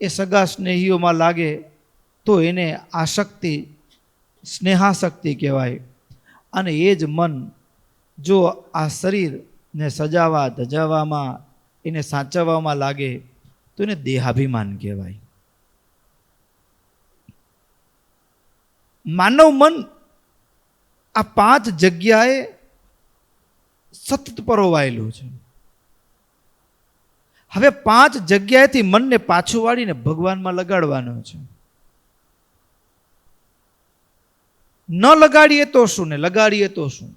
એ સગા સ્નેહીઓમાં લાગે તો એને આસક્તિ, સ્નેહાશક્તિ કહેવાય. અને એ જ મન જો આ શરીરને સજાવા ધજાવવામાં, એને સાચવવામાં લાગે તો એને દેહાભિમાન કહેવાય. માનવ મન આ 5 જગ્યાએ સતત પરોવાયેલું છે. હવે 5 જગ્યાએથી મનને પાછું વાળીને ભગવાનમાં લગાડવાનું છે. ન લગાડીએ તો શું ને લગાડીએ તો શું?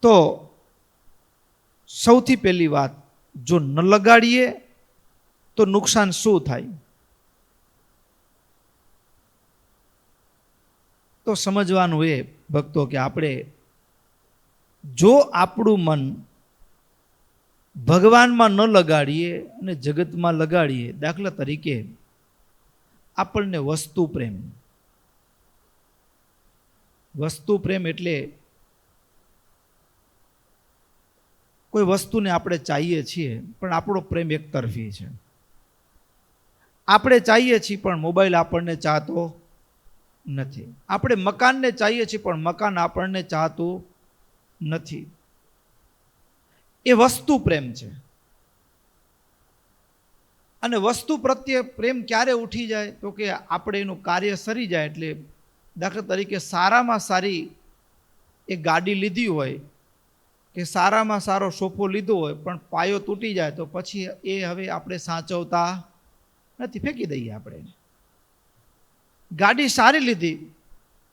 તો સૌથી પહેલી વાત, જો ન લગાડીએ તો નુકસાન શું થાય? તો સમજવાનું એ ભક્તો કે આપણે જો આપણું મન ભગવાનમાં ન લગાડીએ અને જગતમાં લગાડીએ, દાખલા તરીકે આપણને વસ્તુ પ્રેમ એટલે કોઈ વસ્તુને આપણે ચાહીએ છીએ પણ આપણો પ્રેમ એકતરફી છે. આપણે ચાહીએ છીએ પણ મોબાઈલ આપણને ચાહતો નથી. આપણે મકાનને ચાહીએ છીએ પણ મકાન આપણને ચાહતું નથી. એ વસ્તુ પ્રેમ છે. અને વસ્તુ પ્રત્યે પ્રેમ ક્યારે ઉઠી જાય? તો કે આપણે એનું કાર્ય સરી જાય. એટલે દાખલા તરીકે સારામાં સારી એ ગાડી લીધી હોય કે સારામાં સારો સોફો લીધો હોય પણ પાયો તૂટી જાય તો પછી એ હવે આપણે સાચવતા નથી, ફેંકી દઈએ આપણે. ગાડી સારી લીધી,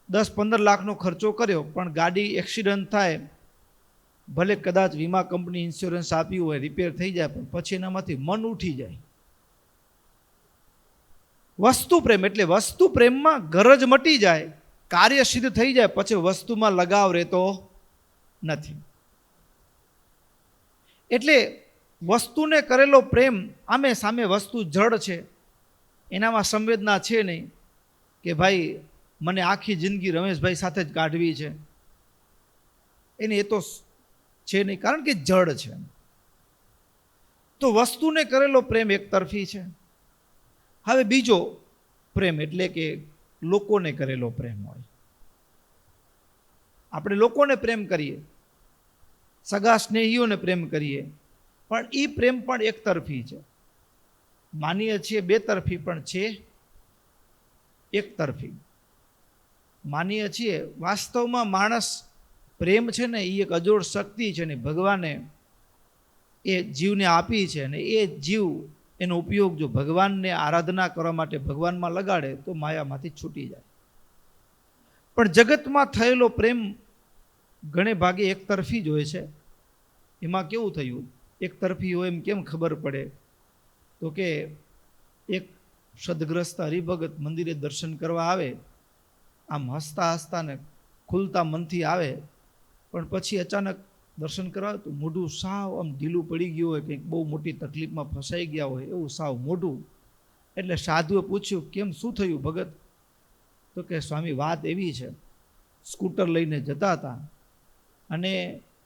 10-15 લાખનો ખર્ચો કર્યો, પણ ગાડી એક્સિડન્ટ થાય, ભલે કદાચ વીમા કંપની ઇન્સ્યોરન્સ આપ્યું હોય, રિપેર થઈ જાય, પણ પછી એનામાંથી મન ઉઠી જાય. વસ્તુ પ્રેમ એટલે વસ્તુ પ્રેમમાં ગરજ મટી જાય, કાર્ય સિદ્ધ થઈ જાય, પછી વસ્તુમાં લગાવ રહેતો નથી. એટલે વસ્તુને કરેલો પ્રેમ, આમે સામે વસ્તુ જડ છે, એનામાં સંવેદના છે નહીં કે ભાઈ મને આખી જિંદગી રમેશભાઈ સાથે જ કાઢવી છે, એને એ તો છે નહીં, કારણ કે જડ છે. તો વસ્તુને કરેલો પ્રેમ એકતરફી છે. હવે બીજો પ્રેમ એટલે કે લોકોને કરેલો પ્રેમ હોય. આપણે લોકોને પ્રેમ કરીએ, સગા સ્નેહીઓને પ્રેમ કરીએ, પણ એ પ્રેમ પણ એકતરફી છે. માનીએ છીએ 2 તરફી, પણ છે એકતરફી. માનીએ છીએ વાસ્તવમાં માણસ પ્રેમ છે ને એ એક અજોડ શક્તિ છે ને ભગવાને એ જીવને આપી છે, અને એ જીવ એનો ઉપયોગ જો ભગવાનને આરાધના કરવા માટે ભગવાનમાં લગાડે તો માયામાંથી છૂટી જાય. પણ જગતમાં થયેલો પ્રેમ ઘણે ભાગે એકતરફી જ હોય છે. એમાં કેવું થયું, એકતરફી હોય એમ કેમ ખબર પડે? તો કે એક સદગ્રસ્ત હરિભગત મંદિરે દર્શન કરવા આવે, આમ હસતા હસતા ને ખુલતા મનથી આવે, પણ પછી અચાનક દર્શન કરવા તો મોઢું સાવ આમ ઢીલું પડી ગયું હોય, કંઈક બહુ મોટી તકલીફમાં ફસાઈ ગયા હોય એવું સાવ મોઢું. એટલે સાધુએ પૂછ્યું, કેમ શું થયું ભગત? તો કે સ્વામી વાત એવી છે, સ્કૂટર લઈને જતા હતા અને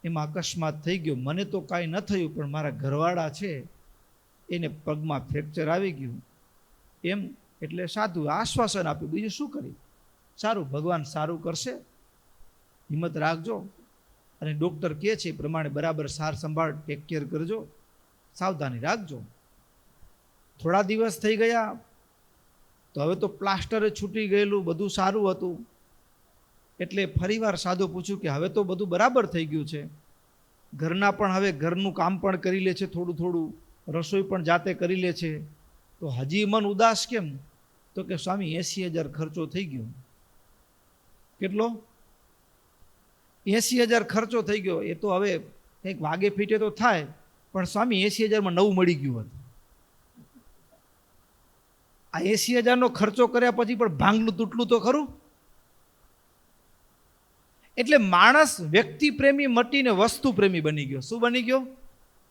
એમાં અકસ્માત થઈ ગયો. મને તો કાંઈ ન થયું, પણ મારા ઘરવાળા છે એને પગમાં ફ્રેક્ચર આવી ગયું. એમ એટલે સાધુએ આશ્વાસન આપ્યું, બીજું શું કરી? સારું, ભગવાન સારું કરશે, હિંમત રાખજો, અને ડૉક્ટર કહે છે એ પ્રમાણે બરાબર સાર સંભાળ ટેક કેર કરજો, સાવધાની રાખજો. થોડા દિવસ થઈ ગયા તો હવે તો પ્લાસ્ટરે છૂટી ગયેલું, બધું સારું હતું. એટલે ફરીવાર સાધુ પૂછ્યું કે હવે તો બધું બરાબર થઈ ગયું છે, ઘરના પણ હવે ઘરનું કામ પણ કરી લે છે, થોડું થોડું રસોઈ પણ જાતે કરી લે છે, તો હજી મન ઉદાસ કેમ? તો કે સ્વામી 80,000 ખર્ચો થઈ ગયો. કેટલો? 80,000 ખર્ચો થઈ ગયો. એ તો હવે કંઈક વાગે ફીટે તો થાય, પણ સ્વામી 80,000માં નવું મળી ગયું હતું. આ 80,000નો ખર્ચો કર્યા પછી પણ ભાંગલું તૂટલું તો ખરું. એટલે માણસ વ્યક્તિ પ્રેમી મટીને વસ્તુ પ્રેમી બની ગયો. શું બની ગયો?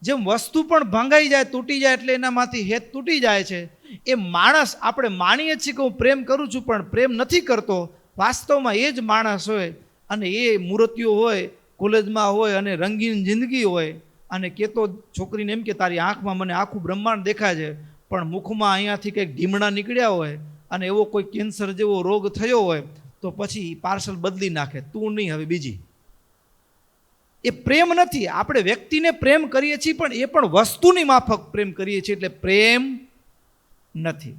જેમ વસ્તુ પણ ભાંગાઈ જાય, તૂટી જાય એટલે એનામાંથી હેત તૂટી જાય છે, એ માણસ આપણે માનીએ છીએ કે હું પ્રેમ કરું છું પણ પ્રેમ નથી કરતો, વાસ્તવમાં એ જ માણસ હોય અને એ મૂર્તિઓ હોય, કોલેજમાં હોય અને રંગીન જિંદગી હોય, અને કહેતો છોકરીને એમ કે તારી આંખમાં મને આખું બ્રહ્માંડ દેખાય છે, પણ મુખમાં અહીંયાથી કંઈક ઢીમણા નીકળ્યા હોય અને એવો કોઈ કેન્સર જેવો રોગ થયો હોય તો પછી પાર્સલ બદલી નાખે, તું નહીં હવે બીજી. એ પ્રેમ નથી. આપણે વ્યક્તિને પ્રેમ કરીએ છીએ પણ એ પણ વસ્તુની માફક પ્રેમ કરીએ છીએ, એટલે પ્રેમ નથી.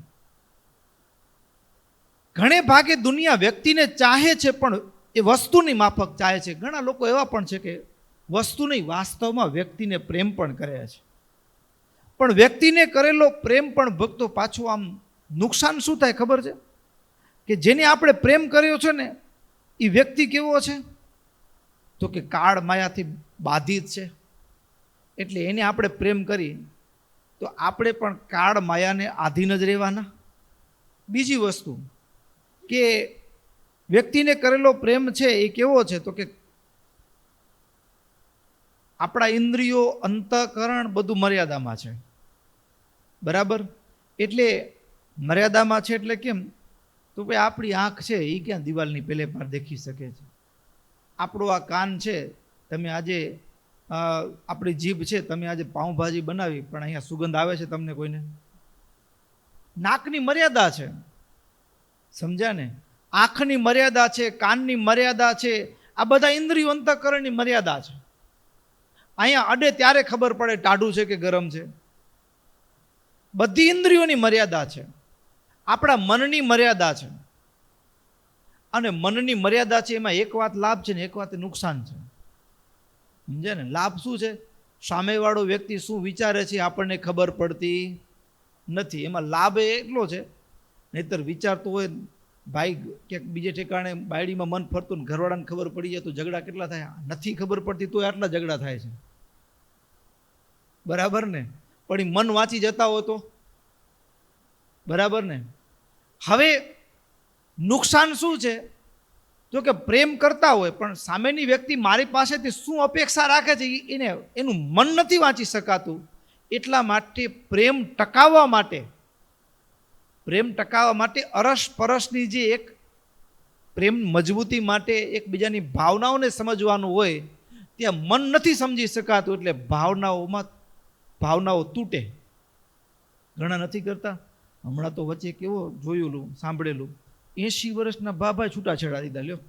ઘણે ભાગે દુનિયા વ્યક્તિને ચાહે છે પણ એ વસ્તુની માફક ચાહે છે. ઘણા લોકો એવા પણ છે કે વસ્તુ નહીં, વાસ્તવમાં વ્યક્તિને પ્રેમ પણ કરે છે. પણ વ્યક્તિને કરેલો પ્રેમ પણ ભક્તો પાછું આમ નુકસાન શું થાય ખબર છે? કે જેને આપણે પ્રેમ કર્યો છે ને એ વ્યક્તિ કેવો છે? તો કે કાળ માયાથી બાધિત છે. એટલે એને આપણે પ્રેમ કરી તો આપણે પણ કાળ માયાને આધીન જ રહેવાના. બીજી વસ્તુ કે વ્યક્તિને કરેલો પ્રેમ છે એ કેવો છે? તો કે આપણા ઇન્દ્રિયો, અંતઃકરણ બધું મર્યાદામાં છે. બરાબર? એટલે મર્યાદામાં છે એટલે કેમ? તો ભાઈ આપણી આંખ છે એ ક્યાં દિવાલની પેલે પાર દેખી શકે છે? આપણો આ કાન છે, તમે આજે આપણી જીભ છે, તમે આજે પાઉંભાજી બનાવી પણ અહીંયા સુગંધ આવે છે તમને કોઈને? નાકની મર્યાદા છે, સમજ્યા ને? આંખની મર્યાદા છે, કાનની મર્યાદા છે, આ બધા ઇન્દ્રિયો અંતઃકરણની મર્યાદા છે. અહીંયા અડે ત્યારે ખબર પડે ટાઢું છે કે ગરમ છે. બધી ઇન્દ્રિયોની મર્યાદા છે. આપણા મનની મર્યાદા છે. અને મનની મર્યાદા છે એમાં એક વાત લાભ છે ને એક વાત નુકસાન છે. સમજે ને? લાભ શું છે? સામેવાળો વ્યક્તિ શું વિચારે છે આપણને ખબર પડતી નથી. એમાં લાભ એટલો છે, નહીતર વિચારતો હોય ભાઈ ક્યાંક બીજે ઠેકાણે બાયડીમાં મન ફરતું ને ઘરવાળાને ખબર પડી જાય તો ઝઘડા કેટલા થાય? નથી ખબર પડતી તો આટલા ઝઘડા થાય છે. બરાબર ને? પણ એ મન વાંચી જતા હોય તો બરાબર ને? હવે નુકસાન શું છે? તો કે પ્રેમ કરતા હોય પણ સામેની વ્યક્તિ મારી પાસેથી શું અપેક્ષા રાખે છે એનું મન નથી વાંચી શકાતું. એટલા માટે પ્રેમ ટકાવવા માટે અરસપરસની જે એક પ્રેમ મજબૂતી માટે એકબીજાની ભાવનાઓને સમજવાનું હોય ત્યાં મન નથી સમજી શકાતું, એટલે ભાવનાઓ તૂટે. ઘણા નથી કરતા. હમણાં તો વચ્ચે કેવો જોયેલું સાંભળેલું, 80 વર્ષના બાભાએ છૂટાછેડા દીધા. લ્યો,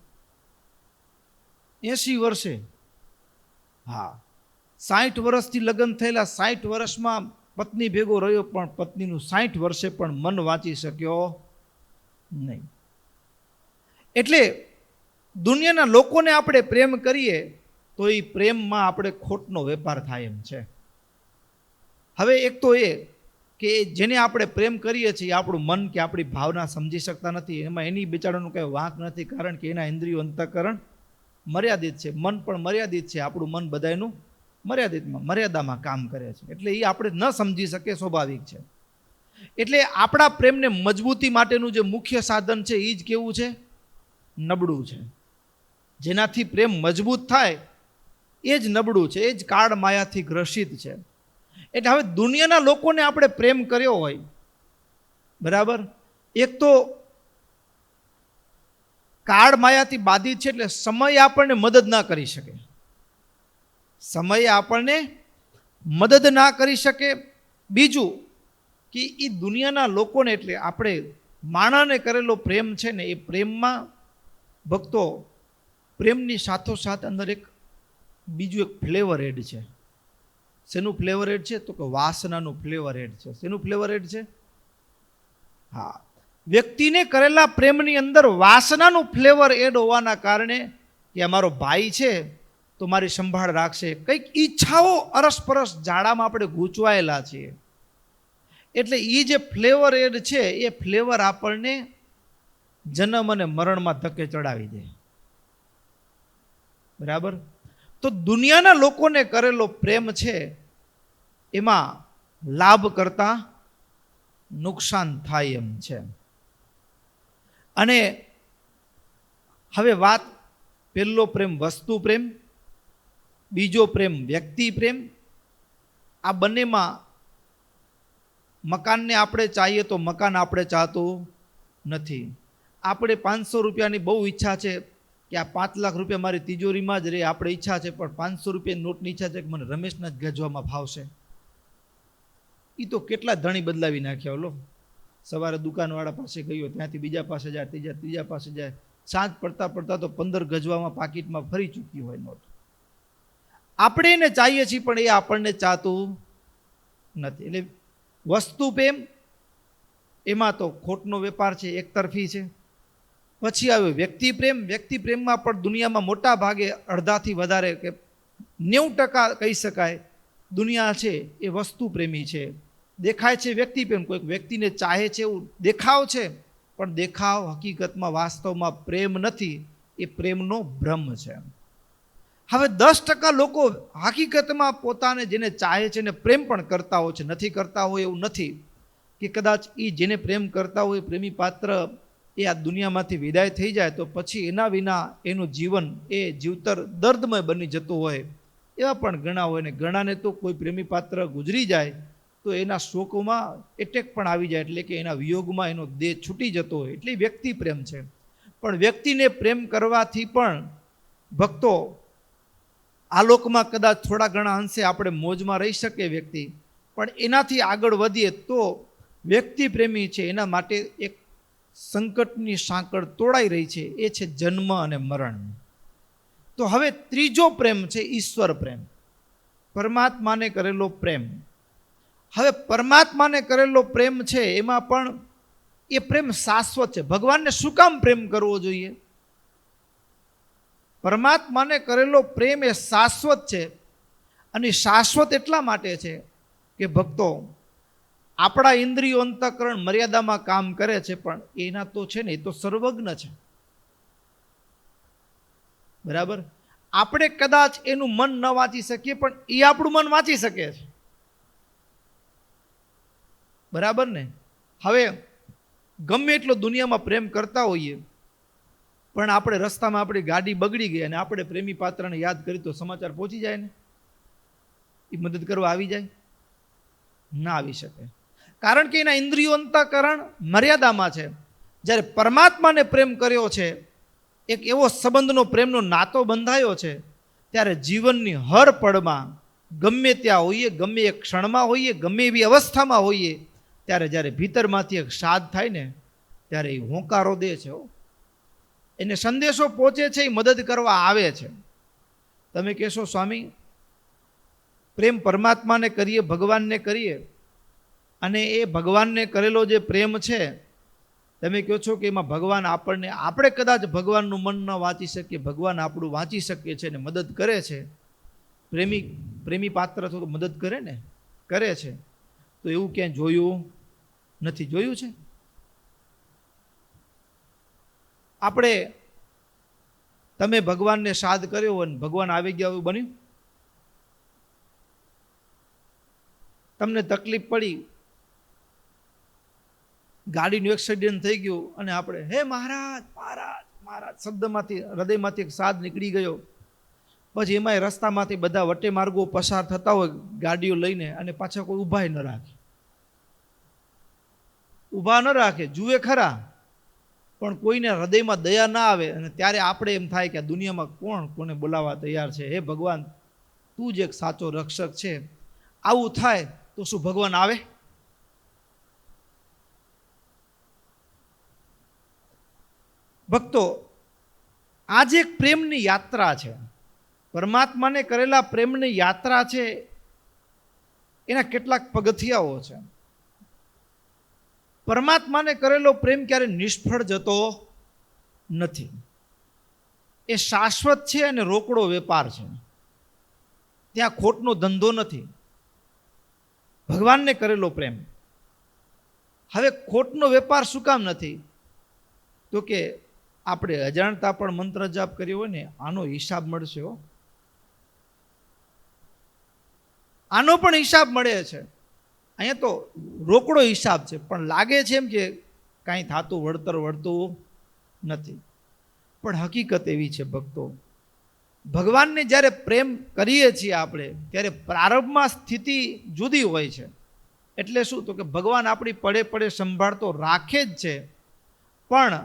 80 વર્ષે. હા, 60 વર્ષથી લગ્ન થયેલા, 60 વર્ષમાં પત્ની ભેગો રહ્યો પણ પત્નીનું 60 વર્ષે પણ મન વાંચી શક્યો નહીં. એટલે દુનિયાના લોકોને આપણે પ્રેમ કરીએ તો એ પ્રેમમાં આપણે ખોટનો વેપાર થાય એમ છે. હવે એક તો એ કે જેને આપણે પ્રેમ કરીએ છીએ આપણું મન કે આપણી ભાવના સમજી શકતા નથી. એમાં એની બિચારાનું કંઈ વાંક નથી, કારણ કે એના ઇન્દ્રિયો અંતઃકરણ મર્યાદિત છે, મન પણ મર્યાદિત છે. આપણું મન બધાયનું મર્યાદામાં કામ કરે છે, એટલે એ આપણે ન સમજી શકીએ, સ્વાભાવિક છે. એટલે આપણા પ્રેમને મજબૂતી માટેનું જે મુખ્ય સાધન છે એ જ કેવું છે? નબળું છે. જેનાથી પ્રેમ મજબૂત થાય એ જ નબળું છે, એ જ કાળ માયાથી ગ્રસિત છે. એટલે હવે દુનિયાના લોકોને આપણે પ્રેમ કર્યો હોય, બરાબર, એક તો કાળ માયાથી બાધિત છે, એટલે સમય આપણને મદદ ના કરી શકે. સમય આપણને મદદ ના કરી શકે. બીજું કે એ દુનિયાના લોકોને, એટલે આપણે માણસને કરેલો પ્રેમ છે ને એ પ્રેમમાં ભક્તો પ્રેમની સાથોસાથ અંદર એક બીજું એક ફ્લેવર એડ છે. શેનું ફ્લેવર એડ છે? તો કે વાસનાનું ફ્લેવર એડ છે. શેનું ફ્લેવર એડ છે? હા, વ્યક્તિને કરેલા પ્રેમની અંદર વાસનાનું ફ્લેવર એડ હોવાના કારણે કે અમારો ભાઈ છે તો મારી સંભાળ રાખશે, કંઈક ઈચ્છાઓ અરસપરસ જાડામાં આપણે ગૂંચવાયેલા છીએ. એટલે એ જે ફ્લેવર એડ છે એ ફ્લેવર આપણને જન્મ અને મરણમાં ધક્કે ચડાવી દે. બરાબર? તો દુનિયાના લોકોને કરેલો પ્રેમ છે એમાં લાભ કરતા નુકસાન થાય એમ છે. અને હવે વાત, પહેલો પ્રેમ વસ્તુ પ્રેમ, બીજો પ્રેમ વ્યક્તિ પ્રેમ. આ બંનેમાં મકાનને આપણે ચાહીએ તો મકાન આપણે ચાહતું નથી. આપણે 500 રૂપિયાની બહુ ઈચ્છા છે, કે આ 5 લાખ રૂપિયા મારી તિજોરીમાં જ રહે, આપણે ઈચ્છા છે પણ 500 રૂપિયાની નોટની ઈચ્છા છે કે મને રમેશના જ ગજવામાં ફાવશે. એ તો કેટલા ધણી બદલાવી નાખ્યા. ઓલો સવારે દુકાનવાળા પાસે ગયો, ત્યાંથી બીજા પાસે જાય, ત્રીજા પાસે જાય, સાંજ પડતા પડતા તો 15 ગજવામાં પાકીટમાં ફરી ચૂક્યું હોય નોટ. આપણે એને ચાહીએ છીએ પણ એ આપણને ચાહતું નથી. એટલે વસ્તુ પ્રેમ એમાં તો ખોટનો વેપાર છે, એકતરફી છે. પછી આવ્યો વ્યક્તિ પ્રેમ. વ્યક્તિ પ્રેમમાં પણ દુનિયામાં મોટા ભાગે અડધાથી વધારે કે 90% કહી શકાય દુનિયા છે એ વસ્તુ પ્રેમી છે. દેખાય છે વ્યક્તિ પ્રેમ, કોઈક વ્યક્તિને ચાહે છે એવું દેખાવ છે, પણ દેખાવ હકીકતમાં વાસ્તવમાં પ્રેમ નથી, એ પ્રેમનો ભ્રમ છે. હવે 10% લોકો હકીકતમાં પોતાને જેને ચાહે છે એને પ્રેમ પણ કરતા હોય છે. નથી કરતા હોય એવું નથી, કે કદાચ એ જેને પ્રેમ કરતા હોય પ્રેમી પાત્ર એ આ દુનિયામાંથી વિદાય થઈ જાય તો પછી એના વિના એનું જીવન એ જીવતર દર્દમય બની જતું હોય, એવા પણ ઘણા હોય. ને ઘણાને તો કોઈ પ્રેમી પાત્ર ગુજરી જાય તો એના શોકમાં એટેક પણ આવી જાય, એટલે કે એના વિયોગમાં એનો દેહ છૂટી જતો હોય. એટલે વ્યક્તિ પ્રેમ છે. પણ વ્યક્તિને પ્રેમ કરવાથી પણ ભક્તો આ લોકમાં કદાચ થોડા ઘણા અંશે આપણે મોજમાં રહી શકીએ વ્યક્તિ, પણ એનાથી આગળ વધીએ તો વ્યક્તિ પ્રેમી છે એના માટે એક સંકટની સાંકળ તોડાઈ રહી છે, એ છે જન્મ અને મરણ. તો હવે ત્રીજો પ્રેમ છે ઈશ્વર પ્રેમ, પરમાત્માને કરેલો પ્રેમ. હવે પરમાત્માને કરેલો પ્રેમ છે એમાં પણ એ પ્રેમ શાશ્વત છે. ભગવાનને શું કામ પ્રેમ કરવો જોઈએ? પરમાત્માને કરેલો પ્રેમ એ શાશ્વત છે. અને શાશ્વત એટલા માટે છે કે ભક્તો આપણા ઇન્દ્રિયો અંતઃકરણ મર્યાદામાં કામ કરે છે, પણ એના તો છે ને એ તો સર્વજ્ઞ છે. બરાબર? આપણે કદાચ એનું મન ન વાંચી શકીએ પણ એ આપણું મન વાંચી શકે છે. બરાબર ને? હવે ગમે એટલો દુનિયામાં પ્રેમ કરતા હોઈએ પણ આપણે રસ્તામાં આપણી ગાડી બગડી ગઈ અને આપણે પ્રેમી પાત્રને યાદ કરી તો સમાચાર પહોંચી જાય ને? એ મદદ કરવા આવી જાય? ના આવી શકે, કારણ કે એના ઇન્દ્રિયો અંતઃકરણ મર્યાદામાં છે. જ્યારે પરમાત્માને પ્રેમ કર્યો છે, એક એવો સંબંધનો પ્રેમનો નાતો બંધાયો છે, ત્યારે જીવનની હર પળમાં ગમે ત્યાં હોઈએ, ગમે એ ક્ષણમાં હોઈએ, ગમે એવી અવસ્થામાં હોઈએ, ત્યારે જ્યારે ભીતરમાંથી એક સાદ થાય ને ત્યારે એ હોંકારો દે છે. એને સંદેશો પહોંચે છે, એ મદદ કરવા આવે છે. તમે કહેશો સ્વામી પ્રેમ પરમાત્માને કરીએ, ભગવાનને કરીએ, અને એ ભગવાનને કરેલો જે પ્રેમ છે તમે કહો છો કે એમાં ભગવાન આપણને, આપણે કદાચ ભગવાનનું મન ન વાંચી શકીએ, ભગવાન આપણું વાંચી શકીએ છે અને મદદ કરે છે. પ્રેમી પાત્ર તો મદદ કરે ને, કરે છે. તો એવું ક્યાંય જોયું નથી? જોયું છે? આપણે તમે ભગવાનને સાદ કર્યો અને ભગવાન આવી ગયા એવું બન્યું? તમને તકલીફ પડી, ગાડીનું એક્સિડન્ટ થઈ ગયું અને આપણે હે મહારાજ મહારાજ મહારાજ શબ્દમાંથી હૃદયમાંથી એક સાદ નીકળી ગયો. પછી એમાંય રસ્તામાંથી બધા વટે માર્ગો પસાર થતા હોય ગાડીઓ લઈને, અને પાછા કોઈ ઊભા ન રાખે, ઊભા ન રાખે, જુએ ખરા પણ કોઈને હૃદયમાં દયા ના આવે. અને ત્યારે આપણે એમ થાય કે આ દુનિયામાં કોણ કોને બોલાવવા તૈયાર છે? હે ભગવાન, તું જ એક સાચો રક્ષક છે. આવું થાય તો શું ભગવાન આવે? ભક્તો, આજે એક પ્રેમની યાત્રા છે, પરમાત્માને કરેલા પ્રેમની યાત્રા છે. એના કેટલાક પગથિયાઓ છે. પરમાત્માને કરેલો પ્રેમ ક્યારે નિષ્ફળ જતો નથી. એ શાશ્વત છે અને રોકડો વેપાર છે. ત્યાં ખોટનો ધંધો નથી. ભગવાનને કરેલો પ્રેમ. હવે ખોટનો વેપાર શું કામ નથી? તો કે આપણે અજાણતા પણ મંત્ર જાપ કર્યો હોય ને, આનો હિસાબ મળશે. આનો પણ હિસાબ મળે છે. અહીંયા તો રોકડો હિસાબ છે, પણ લાગે છે એમ કે કાંઈ થાતું વળતર વળતું નથી. પણ હકીકત એવી છે ભક્તો, ભગવાનને જ્યારે પ્રેમ કરીએ છીએ આપણે, ત્યારે પ્રારંભમાં સ્થિતિ જુદી હોય છે. એટલે શું? તો કે ભગવાન આપણી પડે પડે સંભાળ તો રાખે જ છે, પણ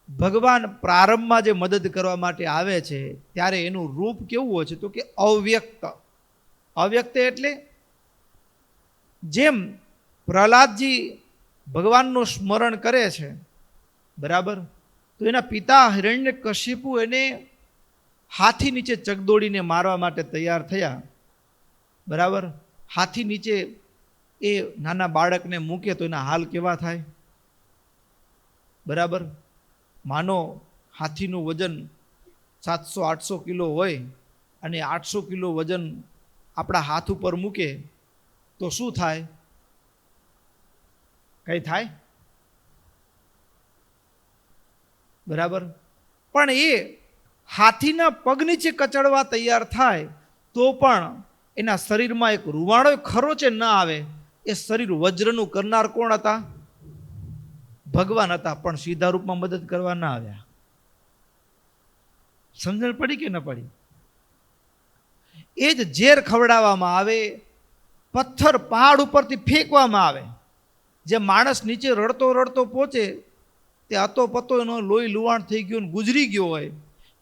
ભગવાન પ્રારંભમાં જે મદદ કરવા માટે આવે છે ત્યારે એનું રૂપ કેવું હોય છે? તો કે અવ્યક્ત. અવ્યક્ત એટલે જેમ પ્રહલાદજી ભગવાનનું સ્મરણ કરે છે, બરાબર, તો એના પિતા હિરણ્યકશિપુ એને હાથી નીચે ચકદોડીને મારવા માટે તૈયાર થયા, બરાબર. હાથી નીચે એ નાના બાળકને મૂકે તો એના હાલ કેવા થાય, બરાબર. માનો હાથીનું વજન 700-800 કિલો હોય અને 800 કિલો વજન આપણા હાથ ઉપર મૂકે તો શું થાય? કઈ થાય? બરાબર. પણ એ હાથીના પગ નીચે કચડવા તૈયાર થાય તો પણ એના શરીરમાં એક રૂવાણો ખરો છે ન આવે. એ શરીર વજ્રનું કરનાર કોણ હતા? ભગવાન હતા. પણ સીધા રૂપમાં મદદ કરવા ના આવ્યા. સમજણ પડી કે ન પડી? એ જ ઝેર ખવડાવવામાં આવે, પથ્થર પહાડ ઉપરથી ફેંકવામાં આવે, જે માણસ નીચે રડતો રડતો પહોંચે તે હતો પતો એનો લોહી લુવાણ થઈ ગયો ને ગુજરી ગયો હોય,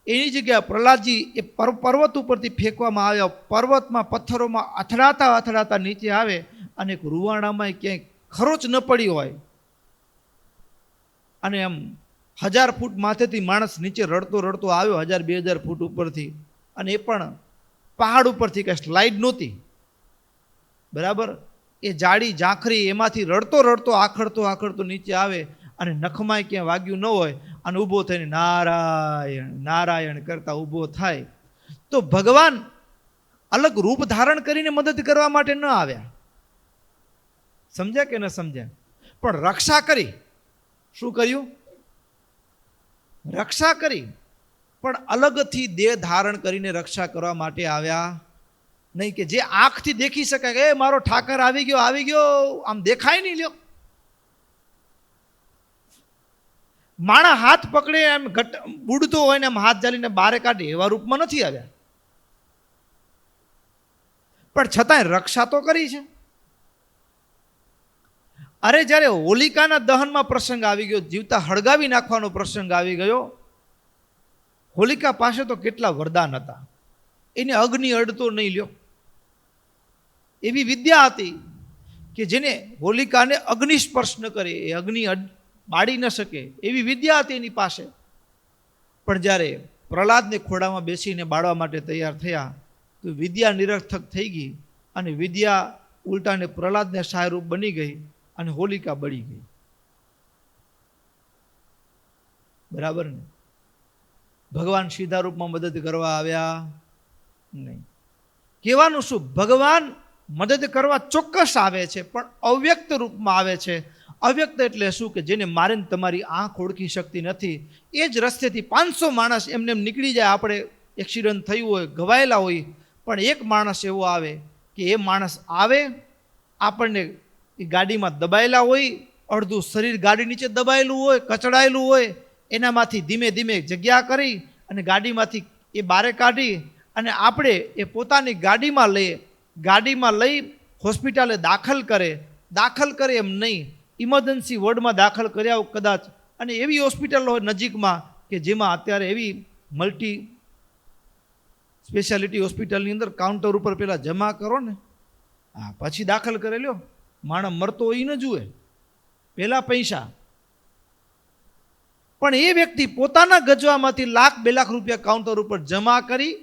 એની જગ્યાએ પ્રહલાદજી એ પર્વત ઉપરથી ફેંકવામાં આવ્યા. પર્વતમાં પથ્થરોમાં અથડાતા અથડાતા નીચે આવે અને એક રૂવાણામાં ક્યાંય ખરોચ ન પડી હોય અને એમ 1000 ફૂટ માથેથી માણસ નીચે રડતો રડતો આવ્યો, 1000-2000 ફૂટ ઉપરથી, અને એ પણ પહાડ ઉપરથી કંઈ સ્લાઇડ નહોતી, બરાબર. એ જાડી ઝાંખરી એમાંથી રડતો રડતો આખડતો આખડતો નીચે આવે અને નખમાંય ક્યાં વાગ્યું ન હોય અને ઊભો થઈને નારાયણ નારાયણ કરતા ઊભો થાય. તો ભગવાન અલગ રૂપ ધારણ કરીને મદદ કરવા માટે ન આવ્યા. સમજ્યા કે ન સમજ્યા? પણ રક્ષા કરી. શું કર્યું? રક્ષા કરી. પણ અલગથી દેહ ધારણ કરીને રક્ષા કરવા માટે આવ્યા નહીં, કે જે આંખથી દેખી શકાય કે મારો ઠાકર આવી ગયો, આમ દેખાય નહીં. લ્યો, માણા હાથ પકડે એમ બુડતો હોય ને એમ હાથ જાલીને બારે કાઢે એવા રૂપમાં નથી આવ્યા. પણ છતાંય રક્ષા તો કરી છે. અરે જ્યારે હોલિકાના દહનમાં પ્રસંગ આવી ગયો, જીવતા હળગાવી નાખવાનો પ્રસંગ આવી ગયો, હોલિકા પાસે તો કેટલા વરદાન હતા, એને અગ્નિ અડતો નહીં. લ્યો, એવી વિદ્યા હતી કે જેને હોલિકાને અગ્નિ સ્પર્શ ન કરે, એ અગ્નિ બાળી ન શકે, એવી વિદ્યા હતી એની પાસે. પણ જ્યારે પ્રહલાદને ખોડામાં બેસીને બાળવા માટે તૈયાર થયા તો વિદ્યા નિરર્થક થઈ ગઈ અને વિદ્યા ઉલટાને પ્રહલાદને સહાયરૂપ બની ગઈ અને હોલિકા બળી ગઈ. બરાબર ને? ભગવાન સીધા રૂપમાં મદદ કરવા આવ્યા નહીં. કહેવાનું શું? ભગવાન મદદ કરવા ચોક્કસ આવે છે, પણ અવ્યક્ત રૂપમાં આવે છે. અવ્યક્ત એટલે શું? કે જેને મારીને તમારી આંખ ઓળખી શકતી નથી. એ જ રસ્તેથી 500 માણસ એમને એમ નીકળી જાય, આપણે એક્સિડન્ટ થયું હોય, ઘવાયેલા હોય, પણ એક માણસ એવો આવે કે એ માણસ આવે, આપણને એ ગાડીમાં દબાયેલા હોય, અડધું શરીર ગાડી નીચે દબાયેલું હોય, કચડાયેલું હોય, એનામાંથી ધીમે ધીમે જગ્યા કરી અને ગાડીમાંથી એ બારે કાઢી અને આપણે એ પોતાની ગાડીમાં લઈ હોસ્પિટલે દાખલ કરે એમ નહીં, ઇમરજન્સી વોર્ડમાં દાખલ કર્યા કદાચ, અને એવી હોસ્પિટલ હોય નજીકમાં કે જેમાં અત્યારે એવી મલ્ટી સ્પેશિયાલિટી હોસ્પિટલની અંદર કાઉન્ટર ઉપર પહેલાં જમા કરો ને, હા, પછી દાખલ કરે. લ્યો, માણસ મરતો હોય ન જુએ, પહેલાં પૈસા. પણ એ વ્યક્તિ પોતાના ગજવામાંથી $1,00,000-2 લાખ રૂપિયા કાઉન્ટર ઉપર જમા કરી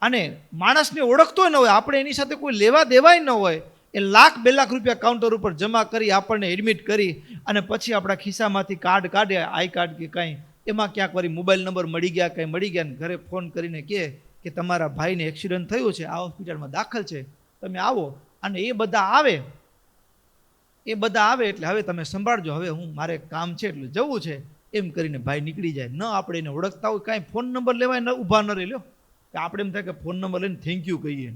અને માણસને ઓળખતો ન હોય, આપણે એની સાથે કોઈ લેવા દેવાય ન હોય, એ $1,00,000-2 લાખ રૂપિયા કાઉન્ટર ઉપર જમા કરી આપણને એડમિટ કરી અને પછી આપણા ખિસ્સામાંથી કાર્ડ કાઢે, આઈ કાર્ડ કે કાંઈ, એમાં ક્યાંક વળી મોબાઈલ નંબર મળી ગયા, કંઈ મળી ગયા, ને ઘરે ફોન કરીને કહે કે તમારા ભાઈને એક્સિડન્ટ થયું છે, આ હોસ્પિટલમાં દાખલ છે, તમે આવો. અને એ બધા આવે એટલે હવે તમે સંભાળજો, હવે મારે કામ છે એટલે જવું છે, એમ કરીને ભાઈ નીકળી જાય. ન આપણે એને ઓળખતા હોય, કાંઈ ફોન નંબર લેવાય ન, ઊભા ન રહી. લ્યો, કે આપણે એમ થાય કે ફોન નંબર લઈને થેન્ક યુ કહીએ.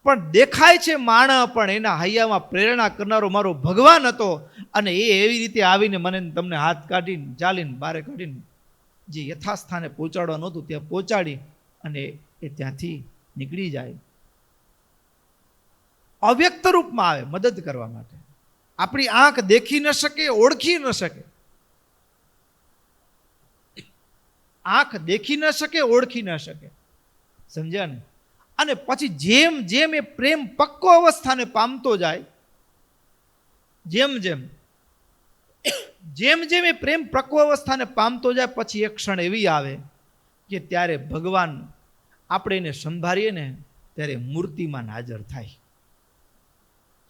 પણ દેખાય છે માણસ, પણ એના હૈયામાં પ્રેરણા કરનારો મારો ભગવાન હતો. અને એ એવી રીતે આવીને મને તમને હાથ કાઢીને ચાલીને બારે કાઢીને જે યથાસ્થાને પહોંચાડવાનું હતું ત્યાં પહોંચાડી અને એ ત્યાંથી નીકળી જાય. અવ્યક્ત રૂપમાં આવે મદદ કરવા માટે. આપણી આંખ દેખી ન શકે, ઓળખી ન શકે. આંખ દેખી ન શકે, ઓળખી ન શકે. સમજ્યા ને? અને પછી જેમ જેમ એ પ્રેમ પક્કો અવસ્થાને પામતો જાય, જેમ જેમ એ પ્રેમ પક્વ અવસ્થાને પામતો જાય, પછી એક ક્ષણ એવી આવે કે ત્યારે ભગવાન આપણે એને સંભાળીએ ને ત્યારે મૂર્તિમાં હાજર થાય.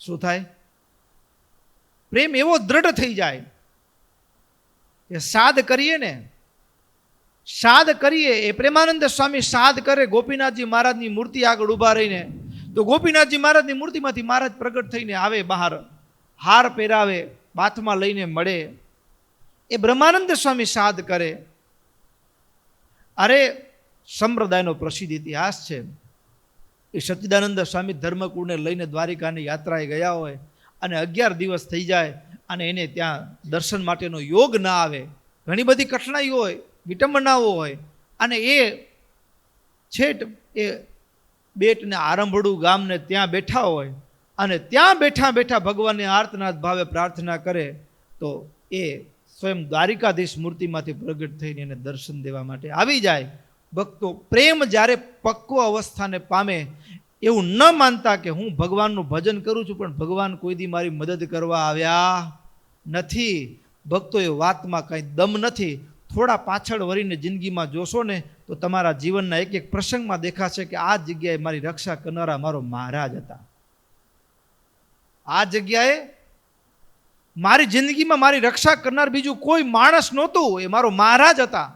શું થાય? પ્રેમ એવો દ્રઢ થઈ જાય કે સાધ કરીએ ને, સાધ કરીએ. એ પ્રેમાનંદ સ્વામી સાધ કરે ગોપીનાથજી મહારાજની મૂર્તિ આગળ ઊભા રહીને, તો ગોપીનાથજી મહારાજની મૂર્તિમાંથી મહારાજ પ્રગટ થઈને આવે બહાર, હાર પહેરાવે, બાથમાં લઈને મળે. એ બ્રહ્માનંદ સ્વામી સાધ કરે. અરે સંપ્રદાયનો પ્રસિદ્ધ ઇતિહાસ છે. એ સચ્ચિદાનંદ સ્વામી ધર્મકુળને લઈને દ્વારિકાની યાત્રાએ ગયા હોય અને 11 દિવસ થઈ જાય અને એને ત્યાં દર્શન માટેનો યોગ ના આવે, ઘણી બધી કઠણાઈઓ હોય, વિટંબનાઓ હોય, અને એ છેટ એ બેટને આરંભડું ગામને ત્યાં બેઠા હોય અને ત્યાં બેઠા બેઠા ભગવાનને આર્તનાદ ભાવે પ્રાર્થના કરે, તો એ સ્વયં દ્વારિકાધીશ મૂર્તિમાંથી પ્રગટ થઈને એને દર્શન દેવા માટે આવી જાય. ભક્તો પ્રેમ જ્યારે પક્કો અવસ્થાને પામે, એવું ન માનતા કે હું ભગવાનનું ભજન કરું છું પણ ભગવાન કોઈ દી મારી મદદ કરવા આવ્યા નથી. ભક્તો એ વાતમાં કંઈ દમ નથી. થોડા પાછળ વળીને જિંદગીમાં જોશો ને તો તમારા જીવનના એક એક પ્રસંગમાં દેખાશે કે આ જગ્યાએ મારી રક્ષા કરનારા મારો મહારાજ હતા. આ જગ્યાએ મારી જિંદગીમાં મારી રક્ષા કરનાર બીજું કોઈ માણસ નહોતું, એ મારો મહારાજ હતા.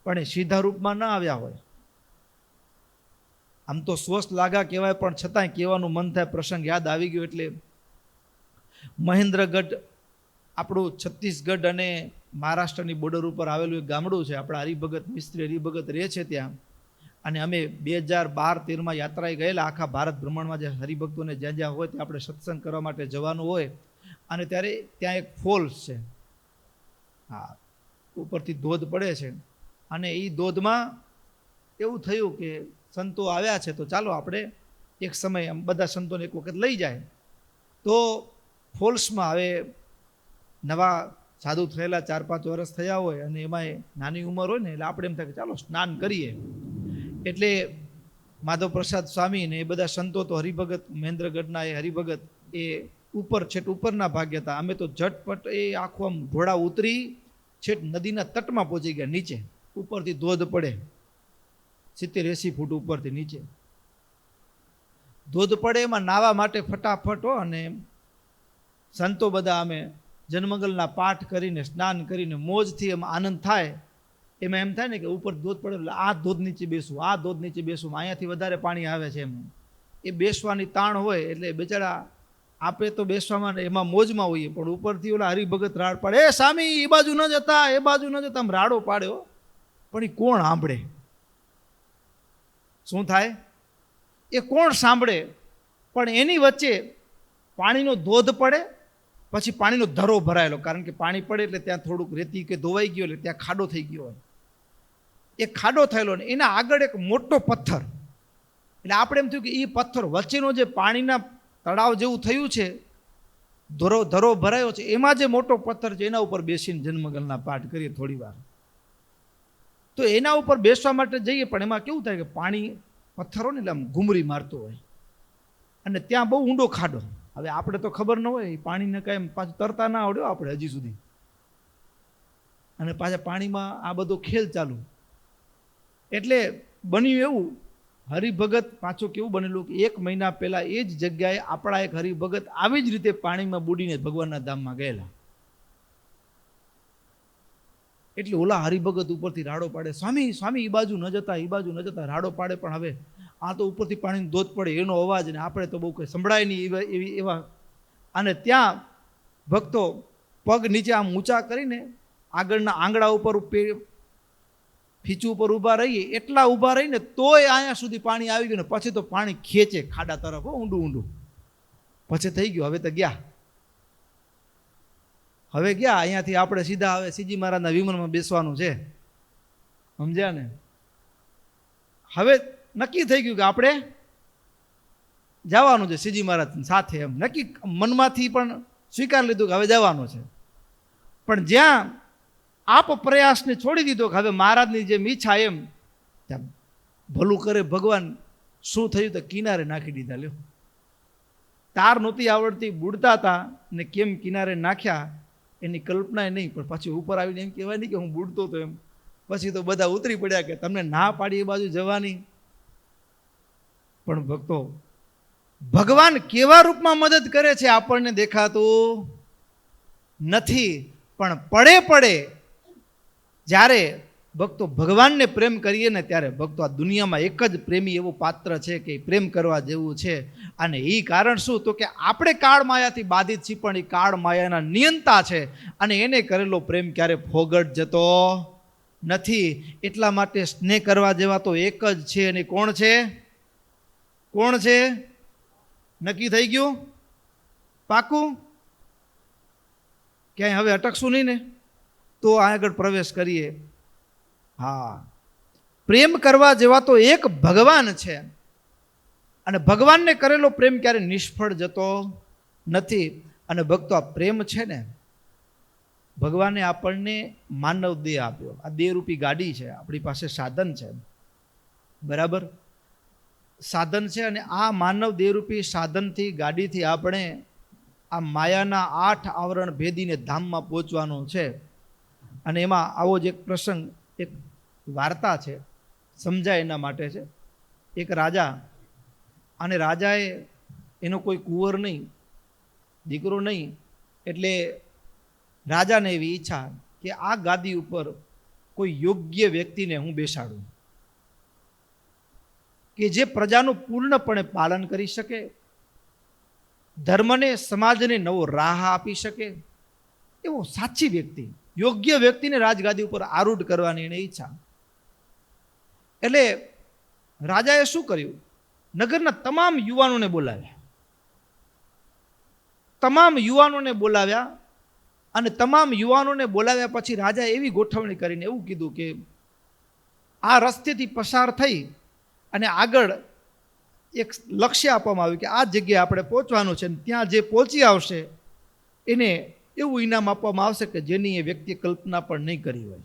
પણ એ સીધા રૂપમાં ન આવ્યા હોય. આમ તો સ્વસ્થ લાગા કહેવાય, પણ છતાંય કહેવાનું મન થાય. પ્રસંગ યાદ આવી ગયો એટલે મહેન્દ્રગઢ આપણું છત્તીસગઢ અને મહારાષ્ટ્રની બોર્ડર ઉપર આવેલું એક ગામડું છે. આપણા હરિભગત મિસ્ત્રી હરિભગત રહે છે ત્યાં. અને અમે 2012-13માં યાત્રાએ ગયેલા. આખા ભારત ભ્રમણમાં જે હરિભક્તોને જ્યાં જ્યાં હોય ત્યાં આપણે સત્સંગ કરવા માટે જવાનું હોય. અને ત્યારે ત્યાં એક ફોલ્સ છે, હા, ઉપરથી ધોધ પડે છે. અને એ ધોધમાં એવું થયું કે સંતો આવ્યા છે, તો ચાલો આપણે એક સમય બધા સંતોને એક વખત લઈ જાય. તો ફોલ્સમાં હવે નવા સાધુ થયેલા 4-5 વર્ષ થયા હોય અને એમાં નાની ઉંમર હોય ને, એટલે આપણે એમ થાય કે ચાલો સ્નાન કરીએ. એટલે માધવ પ્રસાદ સ્વામી ને એ બધા સંતો તો હરિભગત મહેન્દ્રગઢના એ હરિભગત એ ઉપર છેટ ઉપરના ભાગે હતા. અમે તો ઝટપટ એ આખું આમ ઘોડા ઉતરી છેટ નદીના તટમાં પહોંચી ગયા. નીચે ઉપરથી ધોધ પડે, 70-80 ફૂટ ઉપરથી નીચે ધોધ પડે. એમાં નાવા માટે ફટાફટ અને સંતો બધા અમે જન્મંગલના પાઠ કરીને સ્નાન કરીને મોજથી એમાં આનંદ થાય. એમાં એમ થાય ને કે ઉપર ધોધ પડે એટલે આ ધોધ નીચે બેસવું, આ ધોધ નીચે બેસવું, અહીંયાથી વધારે પાણી આવે છે. એમ એ બેસવાની તાણ હોય એટલે બેચારા આપણે તો બેસવામાં એમાં મોજમાં હોઈએ, પણ ઉપરથી ઓલા હરિભગત રાડ પાડે, એ સ્વામી એ બાજુ ન જતા, એ બાજુ ન જતા, આમ રાડો પાડ્યો. પણ એ કોણ સાંભળે? શું થાય? એ કોણ સાંભળે? પણ એની વચ્ચે પાણીનો ધોધ પડે, પછી પાણીનો ધરો ભરાયેલો, કારણ કે પાણી પડે એટલે ત્યાં થોડુંક રેતી કે ધોવાઈ ગયો એટલે ત્યાં ખાડો થઈ ગયો હોય. એ ખાડો થયેલો ને એના આગળ એક મોટો પથ્થર. એટલે આપણે એમ થયું કે એ પથ્થર વચ્ચેનો જે પાણીના તળાવ જેવું થયું છે, ધરો ભરાયો છે, એમાં જે મોટો પથ્થર છે એના ઉપર બેસીને જન્મગલના પાઠ કરીએ થોડી વાર. તો એના ઉપર બેસવા માટે જઈએ, પણ એમાં કેવું થાય કે પાણી પથ્થરો ને એટલે આમ ઘૂમરી મારતો હોય અને ત્યાં બહુ ઊંડો ખાડો. હવે આપણે તો ખબર ન હોય, પાણીને કાંઈ પાછું તરતા ના આવડ્યો આપણે હજી સુધી, અને પાછા પાણીમાં આ બધો ખેલ ચાલુ. એટલે બન્યું એવું, હરિભગત પાછું કેવું બનેલું કે 1 મહિના પહેલાં એ જ જગ્યાએ આપણા એક હરિભગત આવી જ રીતે પાણીમાં બુડીને ભગવાનના ધામમાં ગયેલા. એટલે ઓલા હરિભગત ઉપરથી રાડો પાડે, સ્વામી સ્વામી એ બાજુ ન જતા, એ બાજુ ન જતા, રાડો પાડે. પણ હવે આ તો ઉપરથી પાણીનો ધોધ પડે એનો અવાજ ને આપણે તો બહુ કંઈ સંભળાય નહીં એવી એવા. અને ત્યાં ભક્તો પગ નીચે આમ ઊંચા કરીને આગળના આંગળા ઉપર ફીચું ઉપર ઊભા રહીએ, એટલા ઊભા રહીને તોય અહીંયા સુધી પાણી આવી ગયું ને પછી તો પાણી ખેંચે ખાડા તરફ, ઊંડું ઊંડું. પછી થઈ ગયું, હવે તો ગયા, હવે ગયા. અહીંયાથી આપણે સીધા હવે શ્રીજી મહારાજના વિમલમાં બેસવાનું છે, સમજ્યા ને? હવે નક્કી થઈ ગયું કે આપણે જવાનું છે શ્રીજી મહારાજ સાથે, એમ નક્કી મનમાંથી પણ સ્વીકાર લીધું કે હવે જવાનું છે. પણ જ્યાં આપ પ્રયાસને છોડી દીધો કે હવે મહારાજની જેમ ઈચ્છા એમ, ત્યાં ભલું કરે ભગવાન શું થયું તો કિનારે નાખી દીધા. લ્યો, તાર નહોતી આવડતી, બુડતા હતા ને કેમ કિનારે નાખ્યા એની કલ્પના નહીં, પણ પછી ઉપર આવીને એમ કહેવાય નહીં કે હું બુડતો હતો એમ. પછી તો બધા ઉતરી પડ્યા કે તમને ના પાડી એ બાજુ જવાની. પણ ભક્તો, ભગવાન કેવા રૂપમાં મદદ કરે છે આપણને દેખાતું નથી, પણ પડે પડે જ્યારે ભક્તો ભગવાનને પ્રેમ કરીએ ને ત્યારે ભક્તો આ દુનિયામાં એક જ પ્રેમી એવું પાત્ર છે કે પ્રેમ કરવા જેવું છે. અને એ કારણ શું? તો કે આપણે કાળ માયાથી બાધિત છીએ, પણ એ કાળ માયાના નિયંતા છે અને એને કરેલો પ્રેમ ક્યારે ફોગટ જતો નથી. એટલા માટે સ્નેહ કરવા જેવા તો એક જ છે, અને કોણ છે? કોણ છે? નક્કી થઈ ગયું? પાકું? ક્યાંય હવે અટકશું નહીં ને? તો આગળ પ્રવેશ કરીએ. હા, પ્રેમ કરવા જેવા તો એક ભગવાન છે, અને ભગવાનને કરેલો પ્રેમ ક્યારે નિષ્ફળ જતો નથી. અને ભક્તો, આ પ્રેમ છે ને, ભગવાને આપણને માનવ દેહ આપ્યો. આ દેહરૂપી ગાડી છે, આપણી પાસે સાધન છે, બરાબર? સાધન છે, અને આ માનવ દેહરૂપી સાધનથી, ગાડીથી આપણે આ માયાના 8 આવરણ ભેદીને ધામમાં પહોંચવાનું છે. અને એમાં આવો જ એક પ્રસંગ, એક વાર્તા છે, સમજાય એના માટે છે. એક રાજા, અને રાજાએ એનો કોઈ કુંવર નહીં, દીકરો નહીં, એટલે રાજાને એવી ઈચ્છા કે આ ગાદી ઉપર કોઈ યોગ્ય વ્યક્તિને હું બેસાડું કે જે પ્રજાનું પૂર્ણપણે પાલન કરી શકે, ધર્મને, સમાજને નવો રાહ આપી શકે, એવો સાચી વ્યક્તિ, યોગ્ય વ્યક્તિને રાજગાદી ઉપર આરૂઢ કરવાની એને ઈચ્છા. એટલે રાજાએ શું કર્યું? નગરના તમામ યુવાનોને બોલાવ્યા, તમામ યુવાનોને બોલાવ્યા, અને તમામ યુવાનોને બોલાવ્યા પછી રાજાએ એવી ગોઠવણી કરીને એવું કીધું કે આ રસ્તેથી પસાર થઈ અને આગળ એક લક્ષ્ય આપવામાં આવ્યું કે આ જગ્યાએ આપણે પહોંચવાનું છે, ત્યાં જે પહોંચી આવશે એને એવું ઇનામ આપવામાં આવશે કે જેની એ વ્યક્તિએ કલ્પના પણ નહીં કરી હોય.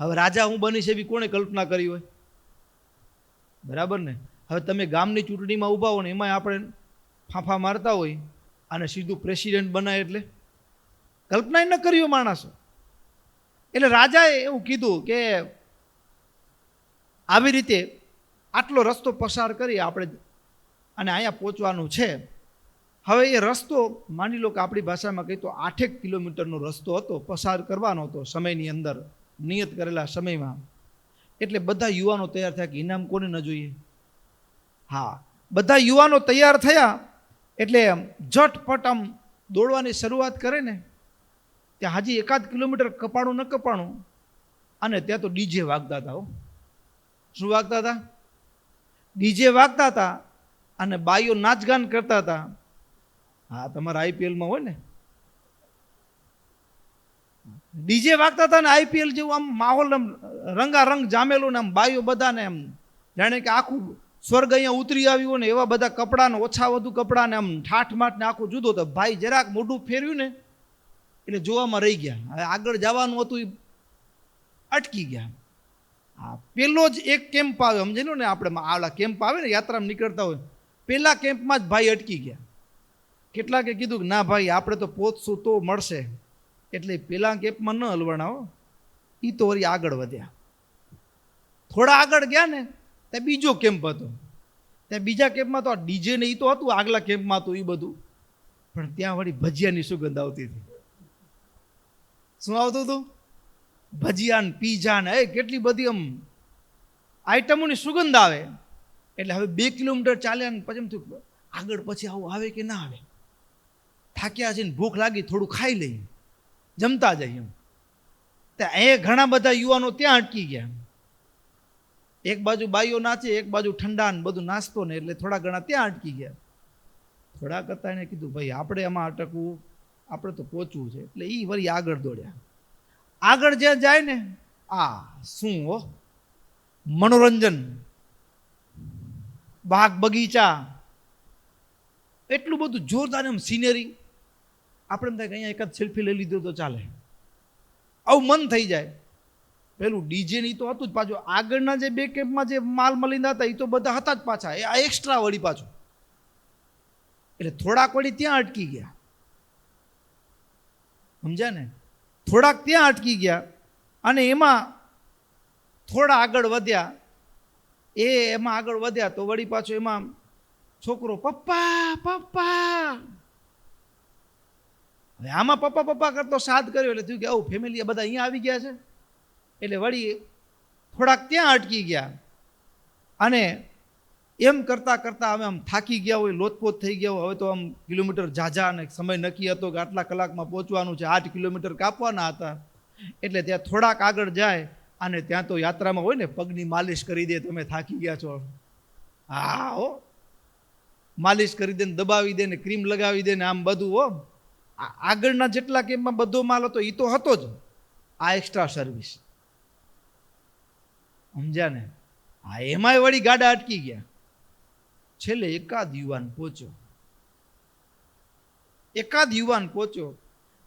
હવે રાજા હું બનીશ એવી કોણે કલ્પના કરી હોય? બરાબર ને? હવે તમે ગામની ચૂંટણીમાં ઊભા હો ને એમાં આપણે ફાંફા મારતા હોય અને સીધું પ્રેસિડેન્ટ બનાય એટલે કલ્પના ન કર્યો માણસો. એટલે રાજાએ એવું કીધું કે આવી રીતે આટલો રસ્તો પસાર કરી આપણે અને અહીંયા પહોંચવાનું છે. હવે એ રસ્તો માની લો કે આપણી ભાષામાં કહી તો 8 કિલોમીટરનો રસ્તો હતો, પસાર કરવાનો હતો સમયની અંદર, નિયત કરેલા સમયમાં. એટલે બધા યુવાનો તૈયાર થયા કે ઇનામ કોને ન જોઈએ. હા, બધા યુવાનો તૈયાર થયા એટલે ઝટપટ આમ દોડવાની શરૂઆત કરે ને ત્યાં હજી 1 કિલોમીટર કપાણું ન કપાણું, અને ત્યાં તો ડીજે વાગતા હતા. શું વાગતા હતા? ડીજે વાગતા હતા અને બાઈઓ નાચગાન કરતા હતા. હા, તમારા આઈપીએલમાં હોય ને ડીજે વાગતા હતા ને આઈપીએલ જેવું આમ માહોલ, આમ રંગારંગ જામેલું ને આમ બાઈઓ બધાને આમ જાણે કે આખું સ્વર્ગ અહીંયા ઉતરી આવ્યું હોય ને એવા બધા કપડાને, ઓછા વધુ કપડાને આમ ઠાઠમાઠ ને આખું જુદો. તો ભાઈ જરાક મોઢું ફેર્યું ને એટલે જોવામાં રહી ગયા. હવે આગળ જવાનું હતું એ અટકી ગયા. હા, પેલો જ એક કેમ્પ આવે, સમજી લો ને, આપણે આલા કેમ્પ આવે ને યાત્રામાં નીકળતા હોય, પેલા કેમ્પમાં જ ભાઈ અટકી ગયા. કેટલાકે કીધું કે ના ભાઈ આપણે તો પહોંચશું તો મળશે, એટલે પેલા કેમ્પમાં ન હલવાના હો. એ તો વળી આગળ વધ્યા. થોડા આગળ ગયા ને ત્યાં બીજો કેમ્પ હતો. ત્યાં બીજા કેમ્પમાં તો આ ડીજે ને એ તો હતું, આગલા કેમ્પમાં હતું એ બધું, પણ ત્યાં વળી ભજીયાની સુગંધ આવતી હતી. શું આવતું હતું? ભજીયા ને પીઝા ને કેટલી બધી આમ આઈટમોની સુગંધ આવે. એટલે હવે 2 કિલોમીટર ચાલ્યા ને પછી એમ થયું આગળ પછી આવું આવે કે ના આવે. થાક્યા છે ને ભૂખ લાગી, થોડું ખાઈ લઈએ, જમતા જઈએ એમ. ત્યાં એ ઘણા બધા યુવાનો ત્યાં અટકી ગયા. એક બાજુ બાઈઓ નાચે, એક બાજુ ઠંડા ને બધું નાસ્તો ને, એટલે થોડા ઘણા ત્યાં અટકી ગયા. થોડા કરતા એને કીધું ભાઈ આપણે એમાં અટકવું, આપણે તો પહોંચવું છે. એટલે એ વળી આગળ દોડ્યા. આગળ જ્યાં જાય ને આ શું હો મનોરંજન, બાગ બગીચા, એટલું બધું જોરદાર એમ સિનેરી. આપણે એમ થાય કે અહીંયા એકાદ સેલ્ફી લઈ લીધો તો ચાલે, આવું મન થઈ જાય. પેલું ડીજે ની તો હતું જ, પાછું આગળના જે બે કેમ્પમાં જે માલ મલિંદા હતા એ તો બધા હતા જ પાછા, એ આ એક્સ્ટ્રા વળી પાછું. એટલે થોડાક વળી ત્યાં અટકી ગયા, સમજ્યા ને? થોડાક ત્યાં અટકી ગયા અને એમાં થોડા આગળ વધ્યા. એમાં આગળ વધ્યા તો વળી પાછો એમાં છોકરો પપ્પા પપ્પા. હવે આમાં પપ્પા પપ્પા કરતો સાદ કર્યો એટલે થયું કે આવું ફેમિલી બધા અહીંયા આવી ગયા છે. એટલે વળી થોડાક ત્યાં અટકી ગયા અને એમ કરતાં કરતાં હવે આમ થાકી ગયા હોય, લોતપોત થઈ ગયા હોય. હવે તો આમ કિલોમીટર ઝાઝા અને સમય નક્કી હતો કે આટલા કલાકમાં પહોંચવાનું છે, 8 કિલોમીટર કાપવાના હતા. એટલે ત્યાં થોડાક આગળ જાય અને ત્યાં તો યાત્રામાં હોય ને પગની માલિશ કરી દે, તમે થાકી ગયા છો. હા હો, માલિશ કરી દે ને દબાવી દે ને ક્રીમ લગાવી દે ને આમ બધું. હો, આગળના જેટલા કેમ્પમાં બધો માલ હતો એ તો હતો જ, આ એક્સ્ટ્રા સર્વિસ, સમજ્યા ને? હા, એમાંય વળી ગાડા અટકી ગયા. છેલ્લે એકાદ યુવાન પહોંચ્યો.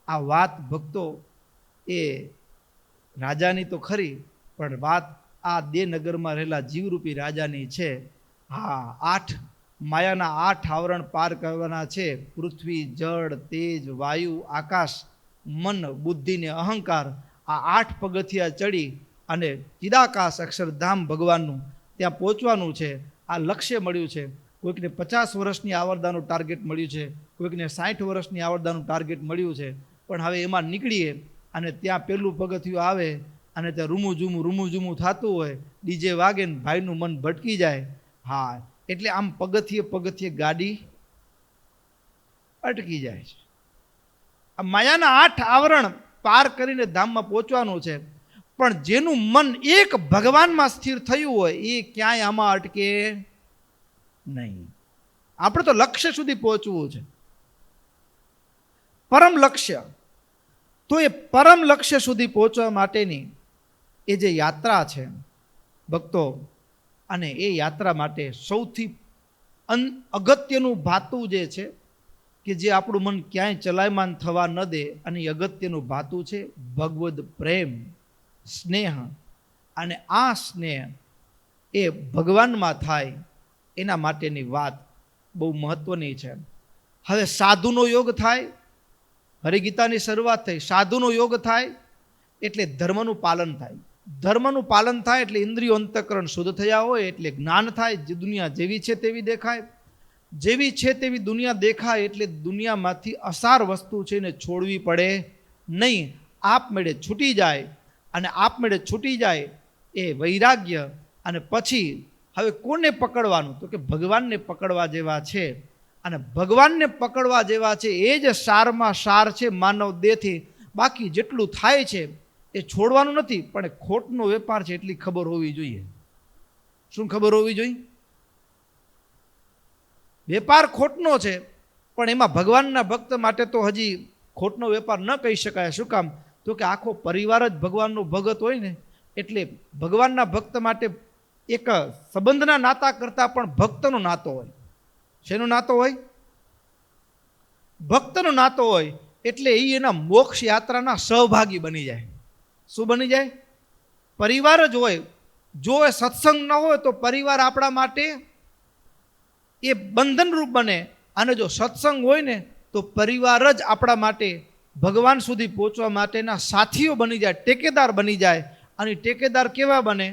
આ વાત ભક્તો એ રાજાની તો ખરી, પણ વાત આ દેનગરમાં રહેલા જીવરૂપી રાજાની છે. હા, માયાના 8 આવરણ પાર કરવાના છે. પૃથ્વી, જળ, તેજ, વાયુ, આકાશ, મન, બુદ્ધિ ને અહંકાર. આ 8 પગથિયા ચડી અને ચિદાકાશ અક્ષરધામ ભગવાનનું ત્યાં પહોંચવાનું છે. આ લક્ષ્ય મળ્યું છે. કોઈકને 50 વર્ષની આવરદાનું ટાર્ગેટ મળ્યું છે, કોઈકને 60 વર્ષની આવરદાનું ટાર્ગેટ મળ્યું છે. પણ હવે એમાં નીકળીએ અને ત્યાં પેલું પગથિયું આવે અને ત્યાં રૂમું થતું હોય, ડીજે વાગે ને ભાઈનું મન ભટકી જાય. હા, એટલે આમ પગથિયે ગાડી અટકી જાય છે. આ માયાના 8 આવરણ પાર કરીને ધામમાં પહોંચવાનું છે. પણ જેનું મન એક ભગવાનમાં સ્થિર થયું હોય એ ક્યાંય આમાં અટકે નહીં. આપણે તો લક્ષ્ય સુધી પહોંચવું છે, પરમ લક્ષ્ય. તો એ પરમ લક્ષ્ય સુધી પહોંચવા માટેની એ જે યાત્રા છે ભક્તો, અને એ યાત્રા માટે સૌથી અગત્યનું ભાતું જે છે કે જે આપણું મન ક્યાંય ચલાયમાન થવા ન દે, અને એ અગત્યનું ભાતું છે ભગવદ પ્રેમ, સ્નેહ. અને આ સ્નેહ એ ભગવાનમાં થાય એના માટેની વાત બહુ મહત્વની છે. હવે સાધુનો યોગ થાય, હરિગીતાની શરૂઆત થઈ, સાધુનો યોગ થાય એટલે ધર્મનું પાલન થાય. ધર્મનું પાલન થાય એટલે ઇન્દ્રિયો અંતઃકરણ શુદ્ધ થયા હોય એટલે જ્ઞાન થાય. જે દુનિયા જેવી છે તેવી દેખાય, જેવી છે તેવી દુનિયા દેખાય એટલે દુનિયામાંથી અસાર વસ્તુ છે એને છોડવી પડે નહીં, આપમેળે છૂટી જાય. અને આપમેળે છૂટી જાય એ વૈરાગ્ય. અને પછી હવે કોને પકડવાનું? તો કે ભગવાનને પકડવા જેવા છે. અને ભગવાનને પકડવા જેવા છે એ જ સારમાં સાર છે માનવ દેહથી. બાકી જેટલું થાય છે એ છોડવાનું નથી, પણ ખોટનો વેપાર છે એટલી ખબર હોવી જોઈએ. શું ખબર હોવી જોઈએ? વેપાર ખોટનો છે, પણ એમાં ભગવાનના ભક્ત માટે તો હજી ખોટનો વેપાર ન કહી શકાય. શું કામ? તો કે આખો પરિવાર જ ભગવાનનો ભગત હોય ને, એટલે ભગવાનના ભક્ત માટે એક સંબંધના નાતા કરતાં પણ ભક્તનો નાતો હોય. શેનો નાતો હોય? ભક્તનો નાતો હોય. એટલે એ એના મોક્ષ યાત્રાના સહભાગી બની જાય. શું બની જાય? પરિવાર જ હોય. જો એ સત્સંગ ન હોય તો પરિવાર આપણા માટે એ બંધનરૂપ બને, અને જો સત્સંગ હોય ને તો પરિવાર જ આપણા માટે ભગવાન સુધી પહોંચવા માટેના સાથીઓ બની જાય, ટેકેદાર બની જાય. અને ટેકેદાર કેવા બને?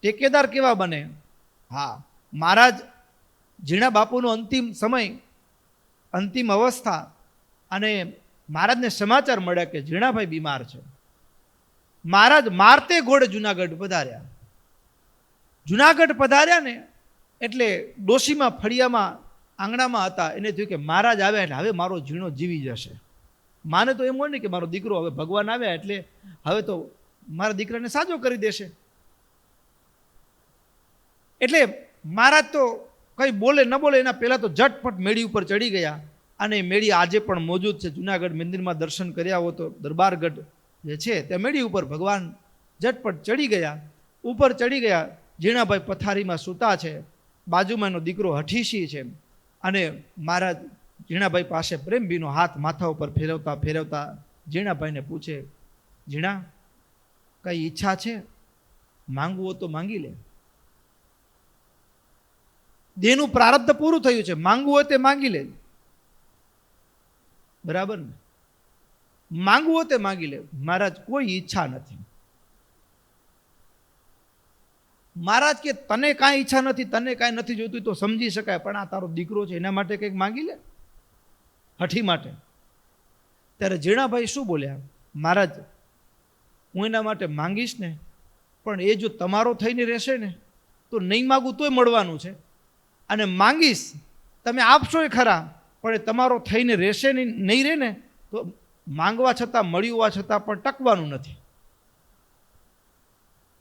ટેકેદાર કેવા બને? હા, મહારાજ ઝીણા બાપુનો અંતિમ સમય, અંતિમ અવસ્થા, અને મહારાજને સમાચાર મળ્યા કે ઝીણાભાઈ બીમાર છે. મહારાજ મારતે ઘોડે જુનાગઢ પધાર્યા. જુનાગઢ પધાર્યા ને એટલે ડોશીમાં ફળિયામાં આંગણામાં હતા. એને થયું કે મહારાજ આવ્યા એટલે હવે મારો ઝીણો જીવી જશે. માને તો એમ હોય ને કે મારો દીકરો હવે ભગવાન આવ્યા એટલે હવે તો મારા દીકરાને સાજો કરી દેશે. એટલે મહારાજ તો કંઈ બોલે ન બોલે એના પહેલાં તો ઝટપટ મેળી ઉપર ચડી ગયા. અને મેળી આજે પણ મોજૂદ છે. જુનાગઢ મંદિરમાં દર્શન કર્યા હો તો દરબારગઢ જે છે ત્યાં મેળી ઉપર ભગવાન ઝટપટ ચડી ગયા. ઉપર ચડી ગયા ઝીણાભાઈ પથારીમાં સૂતા છે, બાજુમાં એનો દીકરો હઠીસી છે, અને મહારાજ ઝીણાભાઈ પાસે પ્રેમભીનો હાથ માથા ઉપર ફેરવતા ફેરવતા ઝીણાભાઈને પૂછે, ઝીણા, કઈ ઈચ્છા છે? માંગવું હોય તો માંગી લે. દેહનું પ્રારબ્ધ પૂરું થયું છે, માંગવું હોય તે માંગી લે. બરાબર ને? માંગવું હોય તે માંગી લે. મહારાજ કોઈ ઈચ્છા નથી. મહારાજ કે તને કાંઈ ઈચ્છા નથી, તને કાંઈ નથી જોતું તો સમજી શકાય, પણ આ તારો દીકરો છે એના માટે કંઈક માંગી લે, હઠી માટે. ત્યારે ઝીણાભાઈ શું બોલ્યા, મહારાજ હું એના માટે માંગીશ ને, પણ એ જો તમારો થઈને રહેશે ને તો નહીં માગું તોય મળવાનું છે, અને માંગીશ તમે આપશો એ ખરા, પણ એ તમારો થઈને રહેશે નહીં રહે ને તો માંગવા છતાં મળ્યું હોવા છતાં પણ ટકવાનું નથી.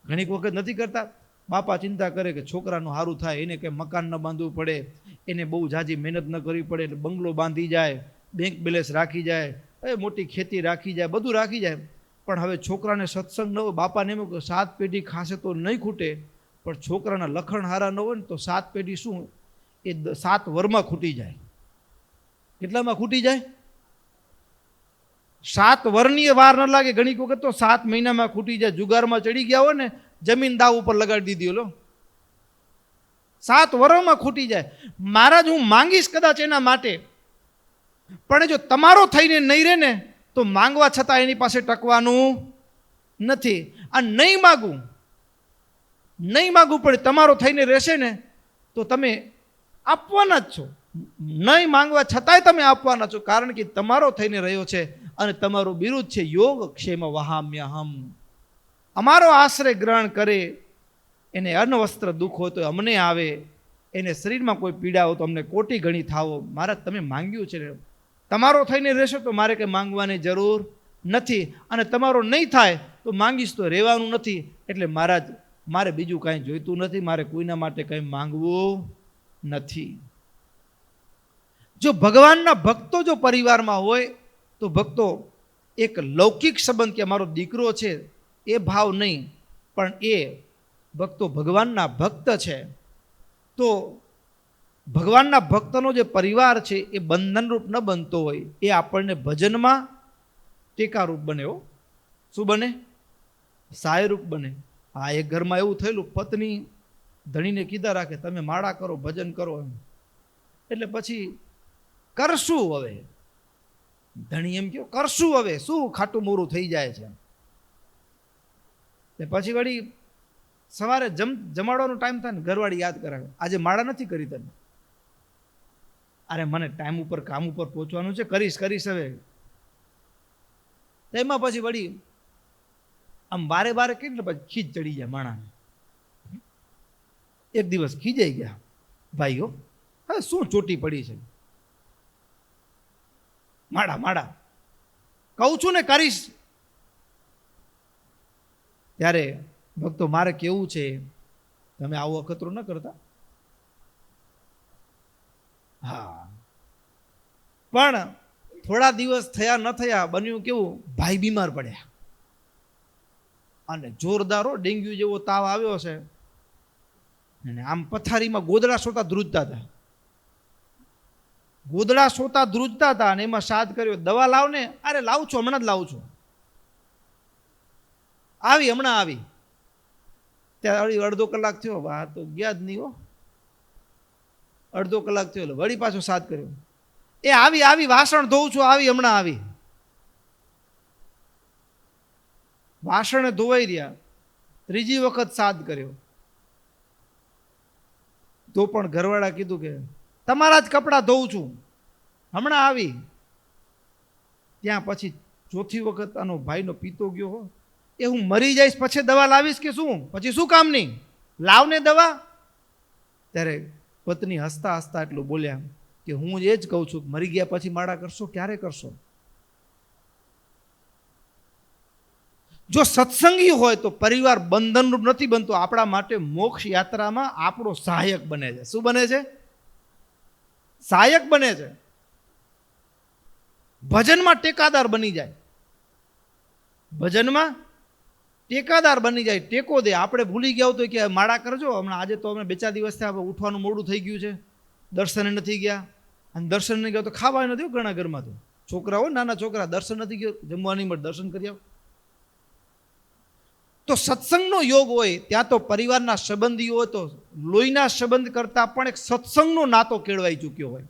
ઘણીક વખત નથી કરતા, બાપા ચિંતા કરે કે છોકરાનું સારું થાય, એને કંઈ મકાન ન બાંધવું પડે, એને બહુ ઝાઝી મહેનત ન કરવી પડે, એટલે બંગલો બાંધી જાય, બેંક બેલેન્સ રાખી જાય, મોટી ખેતી રાખી જાય, બધું રાખી જાય, પણ હવે છોકરાને સત્સંગ ન હોય, બાપાને એમ કે 7 પેઢી ખાશે તો નહીં ખૂટે, પણ છોકરાના લખણ હારા ન હોય ને તો 7 પેઢી શું એ 7 વરમાં ખૂટી જાય. કેટલામાં ખૂટી જાય? 7 વરની વાર ન લાગે, ઘણી વખત તો 7 મહિનામાં ખૂટી જાય. જુગારમાં ચડી ગયા હોય ને, જમીન દાવ ઉપર લગાડી દીધી, ઓલો 7 વર્ષમાં ખૂટી જાય. મહારાજ હું માંગીશ કદાચ એના માટે, પણ જો તમારો થઈને નહીં રહે ને તો માંગવા છતાં એની પાસે ટકવાનું નથી. આ નહીં માગું પણ તમારો થઈને રહેશે ને તો તમે આપવાના જ છો. નહીં માંગવા છતાંય તમે આપવાના છો, કારણ કે તમારો થઈને રહ્યો છે અને તમારું બિરુદ છે યોગ ક્ષેમ વહામ્યહમ. અમારો આશ્રય ગ્રહણ કરે, એને અન્ન વસ્ત્ર દુઃખ હોય તો અમને આવે, એને શરીરમાં કોઈ પીડા હોય તો અમને કોટી ગણી થાવો. મહારાજ તમે માંગ્યું છે ને, તમારો થઈને રહેશો તો મારે કંઈ માંગવાની જરૂર નથી, અને તમારો નહીં થાય તો માંગીશ તો રહેવાનું નથી. એટલે મહારાજ મારે બીજું કાંઈ જોઈતું નથી, મારે કોઈના માટે કંઈ માંગવું નથી. જો ભગવાનના ભક્તો જો પરિવારમાં હોય તો ભક્તો એક લૌકિક સંબંધ કે મારો દીકરો છે એ ભાવ નહીં, પણ એ ભક્તો ભગવાનના ભક્ત છે, તો ભગવાનના ભક્તનો જે પરિવાર છે એ બંધનરૂપ ન બનતો હોય, એ આપણને ભજનમાં ટેકારૂપ બને. શું બને? સહાયરૂપ બને. હા, એક ઘરમાં એવું થયેલું, પત્ની ધણીને કીધા રાખે તમે માળા કરો, ભજન કરો એમ. એટલે પછી કરશું હવે, ધણી એમ કહ્યું કરશું હવે, શું ખાટું મોરું થઈ જાય છે. પછી વળી સવારે જમાડવાનો ટાઈમ થાય ને ઘરવાળી યાદ કરાવે, આજે માળા નથી કરી તને. અરે મને ટાઈમ ઉપર કામ ઉપર પહોંચવાનું છે, કરીશ હવે. એમાં પછી વળી આમ બારે કેટલે પછી ખીજ ચડી જાય માણાને. એક દિવસ ખીજાઈ ગયા, ભાઈઓ હવે શું ચોટી પડી છે, માળા કહું છું ને કરીશ. ત્યારે ભક્તો મારે કેવું છે, તમે આવો અખતરો ન કરતા. હા, પણ થોડા દિવસ થયા ન થયા, બન્યું કેવું, ભાઈ બીમાર પડ્યા અને જોરદાર ડેન્ગ્યુ જેવો તાવ આવ્યો છે, અને આમ પથારીમાં ગોદડા સોતા ધ્રુજતા હતા, અને એમાં સાદ કર્યો દવા લાવ ને. અરે લાવું છું, હમણાં જ લાવું છું. હમણાં આવી. ત્યારે અડધો કલાક થયો, આ તો ગયા જ નહીં હો. અડધો કલાક થયો, વળી પાછો સાદ કર્યો, એ આવી વાસણ ધોઉં છું, હમણાં આવી. વાસણ ધોવાઈ રહ્યા, ત્રીજી વખત સાદ કર્યો, તો પણ ઘરવાળા કીધું કે તમારા જ કપડાં ધોઉં છું, હમણાં આવી. ત્યાં પછી ચોથી વખત આનો ભાઈનો પીતો ગયો હો, એ હું મરી જઈશ પછી દવા લાવીશ કે શું, પછી શું કામ નહીં, લાવને દવા. ત્યારે પત્ની હસતા એટલું બોલ્યા કે હું એ જ કહું છું, મરી ગયા પછી માળા કરશો, ક્યારે કરશો? જો સત્સંગી હોય તો પરિવાર બંધનરૂપ નથી બનતો, આપણા માટે મોક્ષ યાત્રામાં આપણો સહાયક બને છે. શું બને છે? સહાયક બને છે. ભજનમાં ટેકાદાર બની જાય, ભજનમાં ટેકાદાર બની જાય, ટેકો દે. આપણે ભૂલી ગયા તો કે માળા કરજો, હમણાં આજે તો અમે 2-4 દિવસથી આપણે ઉઠવાનું મોડું થઈ ગયું છે, દર્શને નથી ગયા, અને દર્શન નહીં ગયા તો ખાવા નથી ઘણા ઘરમાં. તો છોકરા હોય, નાના છોકરા, દર્શન નથી ગયો, જમવા નહીં મળે, દર્શન કરી આવો. તો સત્સંગનો યોગ હોય ત્યાં તો પરિવારના સંબંધીઓ હોય તો લોહીના સંબંધ કરતાં પણ એક સત્સંગનો નાતો કેળવાઈ ચૂક્યો હોય.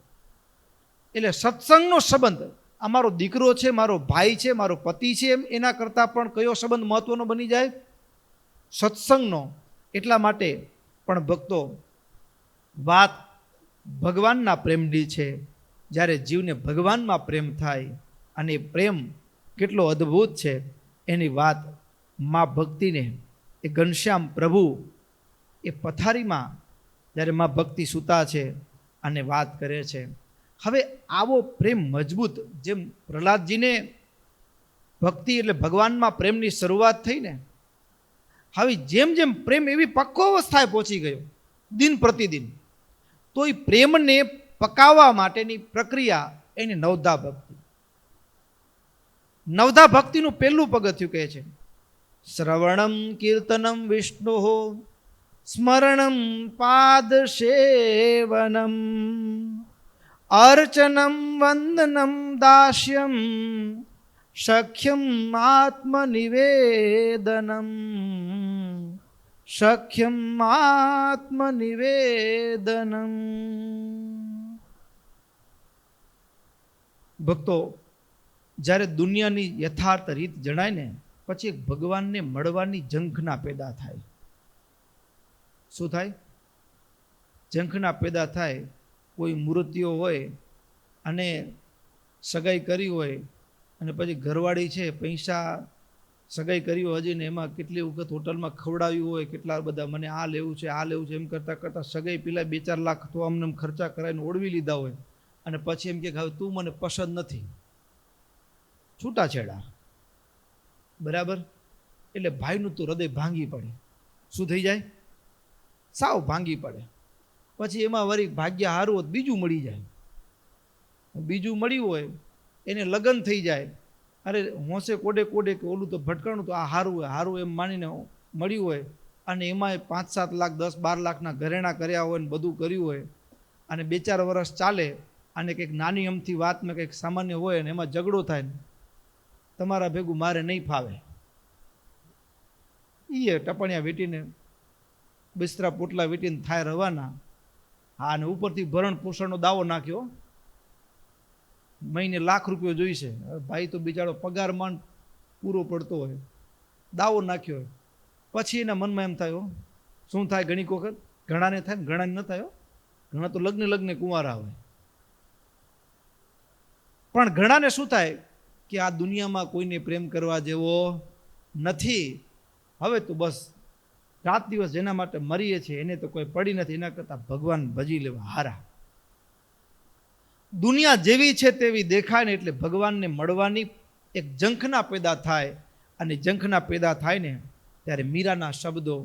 એટલે સત્સંગનો સંબંધ, અમારો દીકરો છે, મારો ભાઈ છે, મારો પતિ છે, એમ એના કરતાં પણ કયો સંબંધ મહત્વનો બની જાય? સત્સંગનો. એટલા માટે પણ ભક્તો, વાત ભગવાનના પ્રેમની છે. જ્યારે જીવને ભગવાનમાં પ્રેમ થાય, અને પ્રેમ કેટલો અદ્ભુત છે એની વાત મા ભક્તિને, એ ઘનશ્યામ પ્રભુ એ પથારીમાં જ્યારે મા ભક્તિ સૂતા છે અને વાત કરે છે. હવે આવો પ્રેમ મજબૂત, જેમ પ્રહલાદજીને ભક્તિ એટલે ભગવાનમાં પ્રેમની શરૂઆત થઈ ને, હવે જેમ જેમ પ્રેમ એવી પક્કો અવસ્થાએ પહોંચી ગયો દિન પ્રતિદિન, તો એ પ્રેમને પકાવવા માટેની પ્રક્રિયા એની નવધા ભક્તિ. નવધા ભક્તિનું પહેલું પગથિયું કહે છે, શ્રવણમ કીર્તનમ વિષ્ણુ સ્મરણમ પાદ સેવનમ અર્ચનમ વંદનમ દાસ્યમ સખ્યમ આત્મનિવેદનમ સખ્યમ આત્મનિવેદનમ. ભક્તો, જ્યારે દુનિયાની યથાર્થ રીત જણાય ને, પછી એક ભગવાનને મળવાની ઝંખના પેદા થાય. શું થાય? ઝંખના પેદા થાય. કોઈ મૂર્તિઓ હોય અને સગાઈ કરી હોય, અને પછી ઘરવાળી છે, પૈસા સગાઈ કરી હોય હજી ને, એમાં કેટલી વખત હોટલમાં ખવડાવ્યું હોય, કેટલા બધા મને આ લેવું છે, આ લેવું છે, એમ કરતાં કરતાં સગાઈ પેલા 2-4 લાખ તો અમને ખર્ચા કરાવીને ઓળવી લીધા હોય, અને પછી એમ કે હવે તું મને પસંદ નથી, છૂટાછેડા. બરાબર? એટલે ભાઈનું તો હૃદય ભાંગી પડે. શું થઈ જાય? સાવ ભાંગી પડે. પછી એમાં વળી ભાગ્ય હારું હોત બીજું મળી જાય. બીજું મળ્યું હોય એને લગ્ન થઈ જાય, અરે હોંશે કોડે કોડે કે ઓલું તો ભટકાણું, તો આ હારું હોય, હારું એમ માનીને મળ્યું હોય, અને એમાં 5-7 લાખ 10-12 લાખના ઘરેણા કર્યા હોય ને બધું કર્યું હોય, અને 2-4 વર્ષ ચાલે, અને કંઈક નાની અમથી વાતમાં કંઈક સામાન્ય હોય ને એમાં ઝઘડો થાય ને, તમારા ભેગું મારે નહીં ફાવે, એ ટપણિયા વીટીને બિસ્તરા પોટલા વીટીને થાય રવાના. હા, અને ઉપરથી ભરણ પોષણનો દાવો નાખ્યો, મહિને લાખ રૂપિયો જોઈશે. ભાઈ તો બિચારો પગારમાં પૂરો પડતો હોય, દાવો નાખ્યો હોય. પછી એના મનમાં એમ થાય, શું થાય? ઘણી વખત ઘણાને થાય ને ઘણાને ન થાય. ઘણા તો લગ્ન કુંવારા હોય, પણ ઘણાને શું થાય કે આ દુનિયામાં કોઈને પ્રેમ કરવા જેવો નથી. હવે તો બસ રાત દિવસ જેના માટે મરીએ છીએ એને તો કોઈ પડી નથી, એના કરતાં ભગવાન ભજી લેવા હારા. દુનિયા જેવી છે તેવી દેખાય ને, એટલે ભગવાનને મળવાની એક ઝંખના પેદા થાય. અને ઝંખના પેદા થાય ને ત્યારે મીરાના શબ્દો,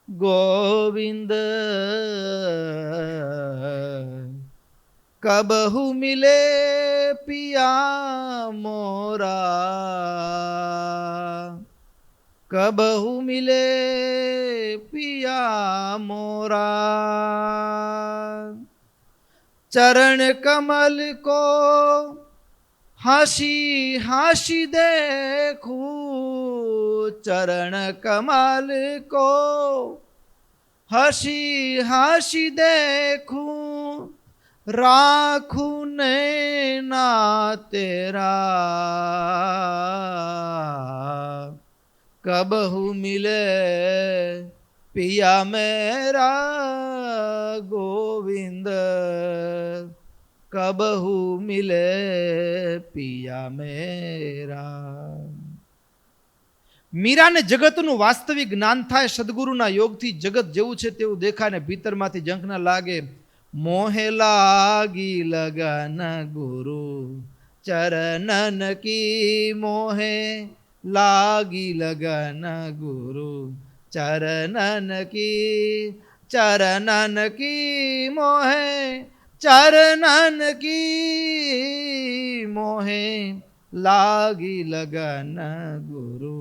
ગોવિંદ કબહુ મિલે પિયા મોરા, કબહુ મિલે પિયા મોરા, चरण कमल को हाशी हाशी देखूं, चरण कमल को हाशी हाशी देखूं, राखूं नैना तेरा, कबहू मिले पिया मेरा गोविंद, कबहू मिले पिया मेरा. મીરાને જગતનું વાસ્તવિક જ્ઞાન થાય, સદગુરુના યોગથી જગત જેવું છે તેવું દેખાય ને ભીતરમાંથી ઝંખના લાગે. મોહે લાગી લગન ગુરુ ચરનન કી, મોહે લાગી લગન ગુરુ ચરનન કી, ચરનન કી મોહે, ચરનન કી મોહે લાગી લગન ગુરુ